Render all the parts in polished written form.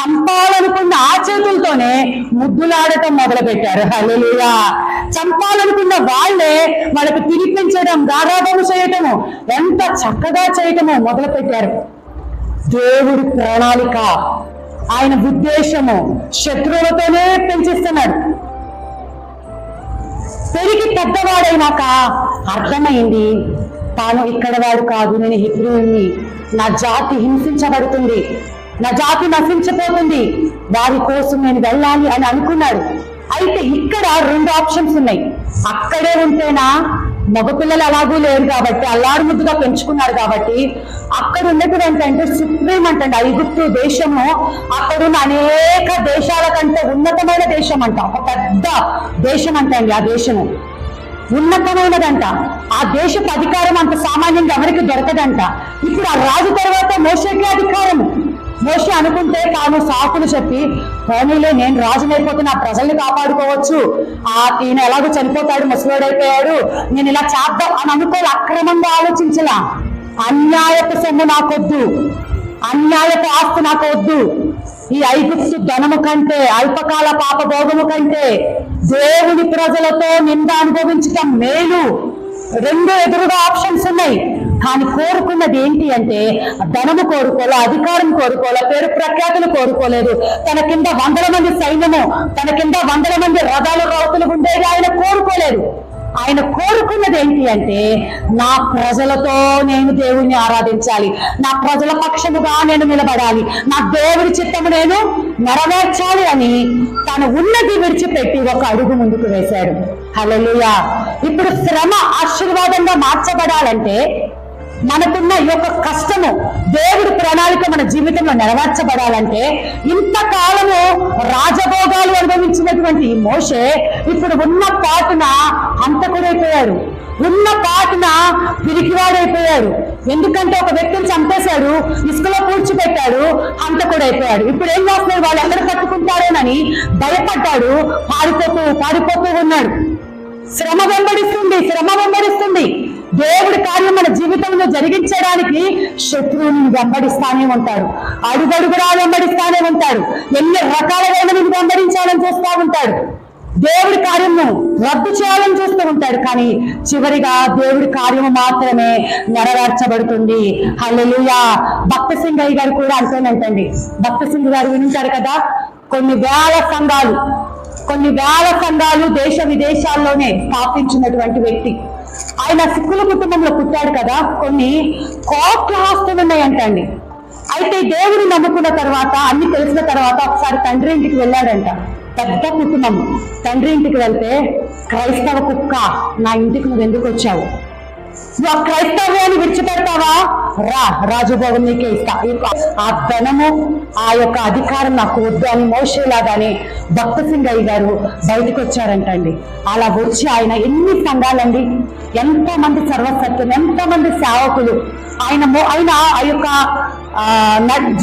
చంపాలనుకున్న ఆ చేతులతోనే ముద్దులాడటం మొదలు పెట్టారు. హల్లెలూయా. చంపాలనుకున్న వాళ్ళే వాళ్ళకి తినిపించడం, గారాబము చేయటము, ఎంత చక్కగా చేయటము మొదలు పెట్టారు. దేవుడి ప్రణాళిక, ఆయన ఉద్దేశము శత్రువులతోనే పెంచిస్తున్నాడు. పెరిగి పెద్దవాడైనాక అర్థమైంది, తాను ఇక్కడ వాడు కాదు, నేను హెబ్రీయుణ్ణి, నా జాతి హింసించబడుతుంది, నా జాతి నశించిపోతుంది, వారి కోసం నేను వెళ్ళాలి అని అనుకున్నాడు. అయితే ఇక్కడ 2 ఆప్షన్స్ ఉన్నాయి. అక్కడే ఉంటేనా, మగపిల్లలు అలాగూ లేరు కాబట్టి అల్లారు ముద్దుగా పెంచుకున్నారు కాబట్టి అక్కడ ఉన్నటువంటి అంటే సుప్రీం అంటే ఐగుప్తు దేశము అక్కడున్న అనేక దేశాల కంటే ఉన్నతమైన దేశం అంట. ఒక పెద్ద దేశం అంటే అండి, ఆ దేశము ఉన్నతమైనదంట. ఆ దేశపు అధికారం అంత సామాన్యంగా ఎవరికి దొరకదంట. ఇప్పుడు ఆ రాజు తర్వాత మోషేకి అధికారము. మోషే అనుకుంటే తాను సాకులు చెప్పి, పోనీలే నేను రాజునైపోతే నా ప్రజల్ని కాపాడుకోవచ్చు, ఈయన ఎలాగో చనిపోతాడు, ముసలోడైపోయాడు, నేను ఇలా చేద్దాం అని అనుకోవాలి. అక్రమంగా ఆలోచించలా. అన్యాయపు సొమ్ము నాకొద్దు, అన్యాయపు ఆస్తి నాకు వద్దు, ఈ ఐగుప్తు ధనము కంటే, అల్పకాల పాప భోగము కంటే దేవుని ప్రజలతో నింద అనుభవించటం మేలు. 2 ఎదురుగా ఆప్షన్స్ ఉన్నాయి. కానీ కోరుకున్నది ఏంటి అంటే, ధనము కోరుకోలే, అధికారం కోరుకోలే, పేరు ప్రఖ్యాతులు కోరుకోలేదు. తన కింద 100 మంది సైన్యము, తన కింద 100 మంది రథాలు రౌతులు ఉండేది ఆయన కోరుకోలేదు. ఆయన కోరుకున్నది ఏంటి అంటే, నా ప్రజలతో నేను దేవుణ్ణి ఆరాధించాలి, నా ప్రజల పక్షముగా నేను నిలబడాలి, నా దేవుడి చిత్తము నేను నెరవేర్చాలి అని తను ఉన్నది విడిచిపెట్టి ఒక అడుగు ముందుకు వేశాడు. హల్లెలూయా. ఇప్పుడు శ్రమ ఆశీర్వాదంగా మార్చబడాలంటే, మనకున్న ఈ యొక్క కష్టము దేవుడి ప్రణాళిక మన జీవితంలో నెరవేర్చబడాలంటే, ఇంతకాలము రాజభోగాలు అనుభవించినటువంటి మోషే ఇప్పుడు ఉన్న పాటున హంతకుడైపోయాడు, ఉన్న పాటున పిరికివాడైపోయాడు. ఎందుకంటే ఒక వ్యక్తిని చంపేశాడు, ఇసుకలో పూడ్చిపెట్టాడు, హంతకుడైపోయాడు. ఇప్పుడు ఏం చేస్తున్నాడు, వాళ్ళు ఎక్కడ కట్టుకుంటారోనని భయపడ్డాడు, పారిపోతూ ఉన్నాడు. శ్రమ వెంబడిస్తుంది. దేవుడి కార్యం మన జీవితంలో జరిగించడానికి శత్రువుని వెంబడిస్తానే ఉంటాడు, అడుగడుగురా వెంబడిస్తానే ఉంటాడు, ఎన్ని రకాలుగా నిన్ను వెంబడించాలని చూస్తూ ఉంటాడు, దేవుడి కార్యము రద్దు చేయాలని చూస్తూ ఉంటాడు. కానీ చివరిగా దేవుడి కార్యము మాత్రమే నెరవేర్చబడుతుంది. హల్లెలూయా. భక్త సింగయ్య గారు కూడా అంటేనంటండి, భక్త సింగ్ గారు వినింటారు కదా, కొన్ని వేల సంఘాలు దేశ విదేశాల్లోనే స్థాపించినటువంటి వ్యక్తి. ఆయన సిక్కుల కుటుంబంలో పుట్టాడు కదా, కొన్ని కోట్ల ఆస్తులు ఉన్నాయంటండి. అయితే దేవుడు నమ్ముకున్న తర్వాత, అన్ని తెలిసిన తర్వాత ఒకసారి తండ్రి ఇంటికి వెళ్ళాడంట. పెద్ద కుటుంబం. తండ్రి ఇంటికి వెళ్తే, క్రైస్తవ కుక్క, నా ఇంటికి నువ్వు ఎందుకు వచ్చావు, నువ్వు ఆ క్రైస్తవ్యాన్ని విడిచిపెడతావా, రాజభోగం నీకే ఇస్తా, ఆ ధనము ఆ యొక్క అధికారం నాకు వద్దు అని మోషేలాగానే భక్త సింగయ్య గారు బయటకు వచ్చారంటండి. అలా వచ్చి ఆయన ఎన్ని సంఘాలండి, ఎంతమంది సర్వసత్వం, ఎంతమంది సేవకులు, ఆయన ఆ యొక్క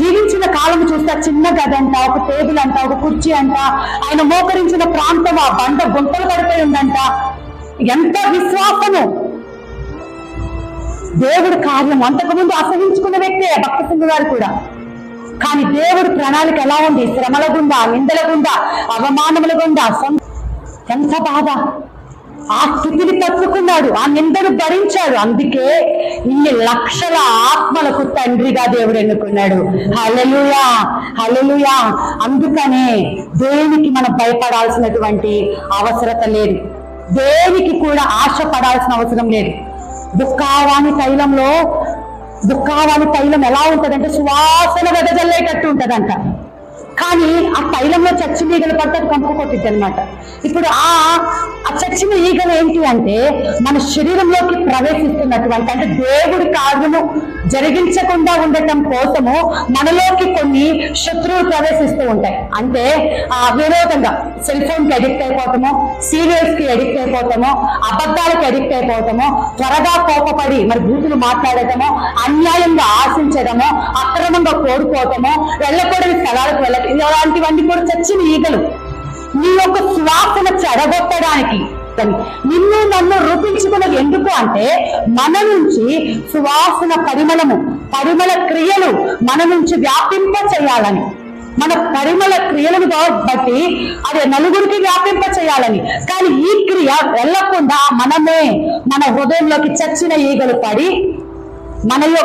జీవించిన కాలం చూస్తే చిన్న గది అంట, ఒక టేబుల్ అంట, ఒక కుర్చీ అంట, ఆయన మోకరించిన ప్రాంతం ఆ బండ గుంటలు పడిపోయి ఉందంట. ఎంత విశ్వాసము, దేవుడి కార్యం. అంతకుముందు అసహించుకున్న వ్యక్తే భక్త సింగ్ గారు కూడా. కానీ దేవుడి ప్రణాళిక ఎలా ఉంది, శ్రమల గుండా, నిందల గుండా, అవమానముల గుండా, ఎంత బాధ. ఆ స్థితిని తట్టుకున్నాడు, ఆ నిందను భరించాడు. అందుకే ఇన్ని లక్షల ఆత్మలకు తండ్రిగా దేవుడు ఎన్నుకున్నాడు. హల్లెలూయా, హల్లెలూయా. అందుకనే దేనికి మనం భయపడాల్సినటువంటి అవసరత లేదు, దేనికి కూడా ఆశపడాల్సిన అవసరం లేదు. దుఃఖావాణి తైలం ఎలా ఉంటదంటే సువాసన వెదజల్లేటట్టు ఉంటదంట. కానీ ఆ తైలంలో చచ్చిన ఈగలు పడితే కంపు కొట్టిద్ది అనమాట. ఇప్పుడు ఆ చచ్చిన ఈగలు ఏంటి అంటే మన శరీరంలోకి ప్రవేశిస్తున్నటువంటి, అంటే దేవుడి కార్యము జరిగించకుండా ఉండటం కోసము మనలోకి కొన్ని శత్రువులు ప్రవేశిస్తూ ఉంటాయి. అంటే విరోధంగా సెల్ ఫోన్ కి అడిక్ట్ అయిపోతాము, సీరియల్స్ కి అడిక్ట్ అయిపోతాము, అబద్ధాలకు అడిక్ట్ అయిపోతాము, త్వరగా కోపపడి మరి బూతులు మాట్లాడటము, అన్యాయంగా ఆశించడము, అక్రమంగా కోరుకోవటము, వెళ్ళకూడని స్థలాలకు వెళ్ళటం, ఇలాంటివన్నీ కూడా చచ్చిన ఈగలు నీ యొక్క శ్వాసన చెడగొట్టడానికి. నిన్ను నన్ను రూపించుకున్నది ఎందుకు అంటే మన నుంచి సువాసన పరిమళ క్రియలు మన నుంచి వ్యాపింప చేయాలని. మన పరిమళ క్రియలను బట్టి అది నలుగురికి వ్యాపింప చేయాలని. కానీ ఈ క్రియ వెళ్ళకుండా మనమే మన హృదయంలోకి చచ్చిన ఈగలు పడి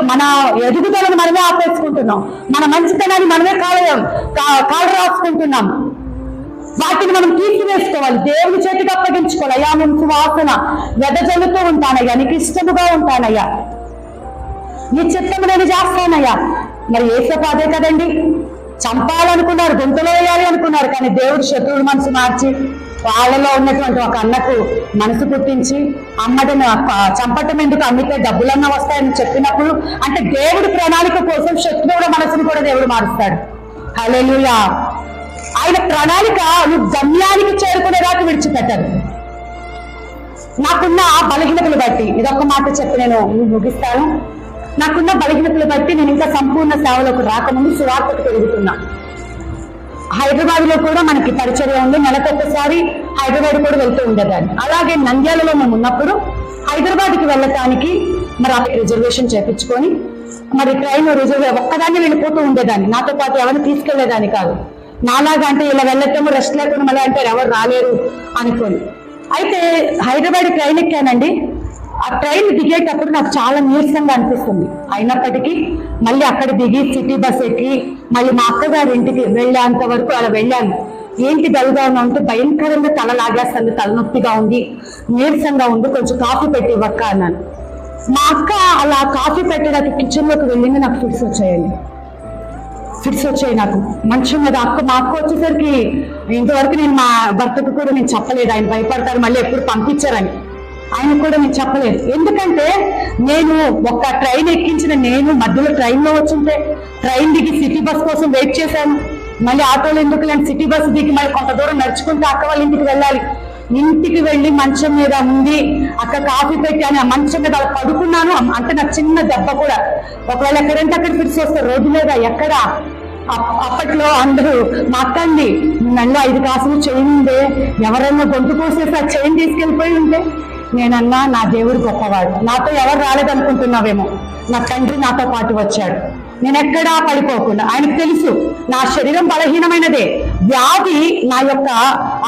మన ఎదుగుదలను మనమే ఆపేసుకుంటున్నాం, మన మంచితనాన్ని మనమే కాలు రాసుకుంటున్నాం. వాటిని మనం తీసివేసుకోవాలి, దేవుని చేతికి అప్పగించుకోవాలి. అయ్యా నేను సువాసన వెదజల్లుతూ ఉంటానయ్యా, నీకు ఇష్టముగా ఉంటానయ్యా, నీ చిత్తము నేను చేస్తానయ్యా. మరి యేసప్ప అదే కదండి, చంపాలనుకున్నారు, గొంతులో వేయాలి అనుకున్నారు. కానీ దేవుడు శత్రువుల మనసు మార్చి వాళ్ళలో ఉన్నటువంటి ఒక అన్నకు మనసు పుట్టించి అమ్మడిని చంపటం ఎందుకు, అమ్మితే డబ్బులన్నా వస్తాయని చెప్పినప్పుడు, అంటే దేవుడి ప్రణాళిక కోసం శత్రువుల మనసును కూడా దేవుడు మారుస్తాడు. హల్లెలూయా. ఆయన ప్రణాళిక నువ్వు గమ్యానికి చేరుకునేదాకా విడిచిపెట్టారు. నాకున్న బలహీనతలు బట్టి ఇదొక మాట చెప్పి నేను ముగిస్తాను. నాకున్న బలహీనతలు బట్టి నేను ఇంకా సంపూర్ణ సేవలోకి రాకముందు సువార్తకు పెరుగుతున్నా. హైదరాబాద్ లో కూడా మనకి పరిచర్య ఉంది, నెలకొకసారి హైదరాబాద్ కూడా వెళ్తూ ఉండేదాన్ని. అలాగే నంద్యాలలో మేము ఉన్నప్పుడు హైదరాబాద్కి వెళ్ళటానికి మరి రిజర్వేషన్ చేపించుకొని మరి ట్రైన్ ఒక్కదాన్ని వెళ్ళిపోతూ ఉండేదాన్ని, నాతో పాటు ఎవరిని తీసుకెళ్లేదాన్ని కాదు. నాలాగా అంటే ఇలా వెళ్ళటము రెస్ట్ లేకుండా మళ్ళీ అంటే ఎవరు రాలేరు అనుకోని. అయితే హైదరాబాద్ ట్రైన్ ఎక్కానండి. ఆ ట్రైన్ దిగేటప్పుడు నాకు చాలా నీరసంగా అనిపిస్తుంది. అయినప్పటికీ మళ్ళీ అక్కడ దిగి సిటీ బస్ ఎక్కి మళ్ళీ మా అక్కగారి ఇంటికి వెళ్ళేంత వరకు అలా వెళ్ళాను. ఏంటి డల్గా ఉంటే భయంకరంగా తల లాగేస్తుంది, తలనొప్పిగా ఉంది, నీరసంగా ఉంది, కొంచెం కాఫీ పెట్టి ఇవ్వక్క అన్నాను. మా అక్క అలా కాఫీ పెట్టడానికి కిచెన్లోకి వెళ్ళింది, నాకు ఫిట్స్ వచ్చాయి నాకు మంచం మీద. మా అక్క వచ్చేసరికి ఇంతవరకు నేను మా భర్తకు కూడా నేను చెప్పలేదు, ఆయన భయపడతారు మళ్ళీ ఎప్పుడు పంపించారని. ఆయన కూడా నేను చెప్పలేదు, ఎందుకంటే నేను ఒక ట్రైన్ ఎక్కించిన నేను మధ్యలో ట్రైన్లో వచ్చుంటే ట్రైన్ దిగి సిటీ బస్ కోసం వెయిట్ చేశాను. మళ్ళీ ఆటోలు ఎందుకు లేని సిటీ బస్ దిగి మళ్ళీ కొంత దూరం నడుచుకుంటే అక్క వాళ్ళ ఇంటికి వెళ్ళాలి. ఇంటికి వెళ్ళి మంచం మీద ఉంది, అక్క కాఫీ పెట్టాను, ఆ మంచం మీద అలా పడుకున్నాను. అంటే నాకు చిన్న దెబ్బ కూడా, ఒకవేళ ఎక్కడంటే అక్కడ ఫిట్స్ వస్తారు, రోడ్డు మీద ఎక్కడ. అప్పట్లో అందరూ మా అక్కండి నన్ను 5 కాసులు చైన్ ఉందే, ఎవరైనా గొంతు కోసేసి ఆ చైన్ తీసుకెళ్ళిపోయి ఉంటే. నేనన్నా నా దేవుడు గొప్పవాడు, నాతో ఎవరు రాలేదనుకుంటున్నావేమో, నా తండ్రి నాతో పాటు వచ్చాడు. నేను ఎక్కడా పడిపోకుండా, ఆయనకు తెలుసు నా శరీరం బలహీనమైనదే, వ్యాధి నా యొక్క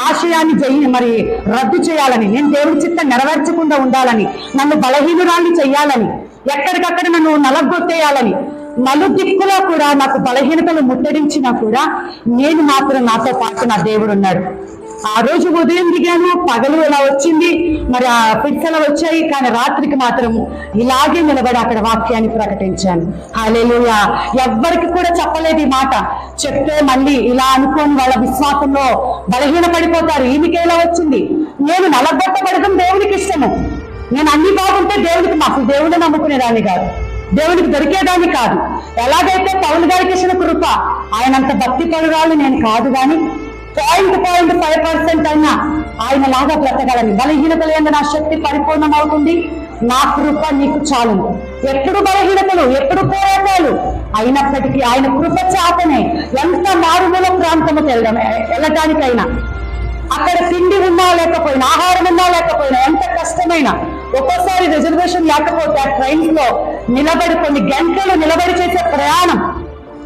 ఆశయాన్ని మరి రద్దు చేయాలని, నేను దేవుడి చిత్తం నెరవేర్చకుండా ఉండాలని, నన్ను బలహీనురాన్ని చెయ్యాలని, ఎక్కడికక్కడ నన్ను నలగొట్టేయాలని, నలుదిక్కులో కూడా నాకు బలహీనతలు ముట్టడించినా కూడా నేను మాత్రం నాతో పాటు నా దేవుడు ఉన్నాడు. ఆ రోజు ఉదయం దిగాను, పగలు ఇలా వచ్చింది, మరి ఆ ఫిట్స్ అలా వచ్చాయి, కానీ రాత్రికి మాత్రం ఇలాగే నిలబడి అక్కడ వాక్యాన్ని ప్రకటించాను. హల్లెలూయా. ఎవ్వరికి కూడా చెప్పలేదు ఈ మాట, చెప్తే మళ్ళీ ఇలా అనుకోని వాళ్ళ విశ్వాసంలో బలహీన పడిపోతారు. ఈమెకి ఎలా వచ్చింది, నేను నలగొట్టబడడం దేవునికి ఇష్టము, నేను అన్ని బాగుంటే దేవునికి, మాకు దేవుడిని నమ్ముకునేదాన్ని కాదు, దేవునికి దొరికేదాన్ని కాదు. ఎలాగైతే పౌలు గారికి ఇచ్చిన కృప, ఆయనంత భక్తి పరురాలు నేను కాదు, కానీ 0.5% అయినా ఆయన లాగా బ్రతకాలని. బలహీనతలు ఏంది, నా శక్తి పరిపూర్ణం అవుతుంది, నా కృప నీకు చాలు. ఎప్పుడు బలహీనతలు, ఎప్పుడు పోరాటాలు అయినప్పటికీ ఆయన కృప చాతనే ఎంత మారుమూల ప్రాంతము వెళ్ళటానికైనా, అక్కడ తిండి ఉన్నా లేకపోయినా, ఆహారం ఉన్నా లేకపోయినా, ఎంత కష్టమైనా, ఒక్కోసారి రిజర్వేషన్ లేకపోతే ఆ ట్రైన్స్ లో నిలబడి కొన్ని గంటలు నిలబడి చేసే ప్రయాణం,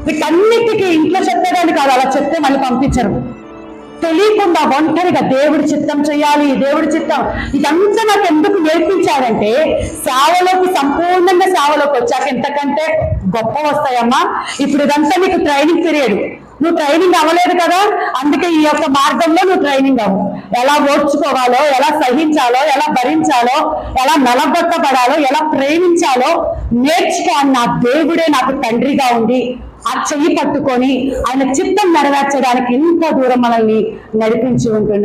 వీటన్నిటికీ ఇంట్లో చెప్పేదాన్ని కాదు, అలా చెప్తే మళ్ళీ పంపించరు. తెలియకుండా ఒంటరిగా దేవుడి చిత్తం చేయాలి, దేవుడి చిత్తం, ఇదంతా నాకు ఎందుకు నేర్పించారంటే సేవలోకి సంపూర్ణంగా సేవలోకి వచ్చాక ఇంతకంటే గొప్ప వస్తాయమ్మా. ఇప్పుడు ఇదంతా నీకు ట్రైనింగ్ పీరియడ్, నువ్వు ట్రైనింగ్ అవ్వలేదు కదా, అందుకే ఈ యొక్క మార్గంలో నువ్వు ట్రైనింగ్ అవ్వు. ఎలా ఓర్చుకోవాలో, ఎలా సహించాలో, ఎలా భరించాలో, ఎలా నలగొట్టబడాలో, ఎలా ప్రేమించాలో నేర్చుకో. నా దేవుడే నాకు తండ్రిగా ఉండి ఆ చెయ్యి పట్టుకొని ఆయన చిత్తం నెరవేర్చడానికి ఇంత దూరం మనల్ని నడిపించి ఉంటున్నాడు.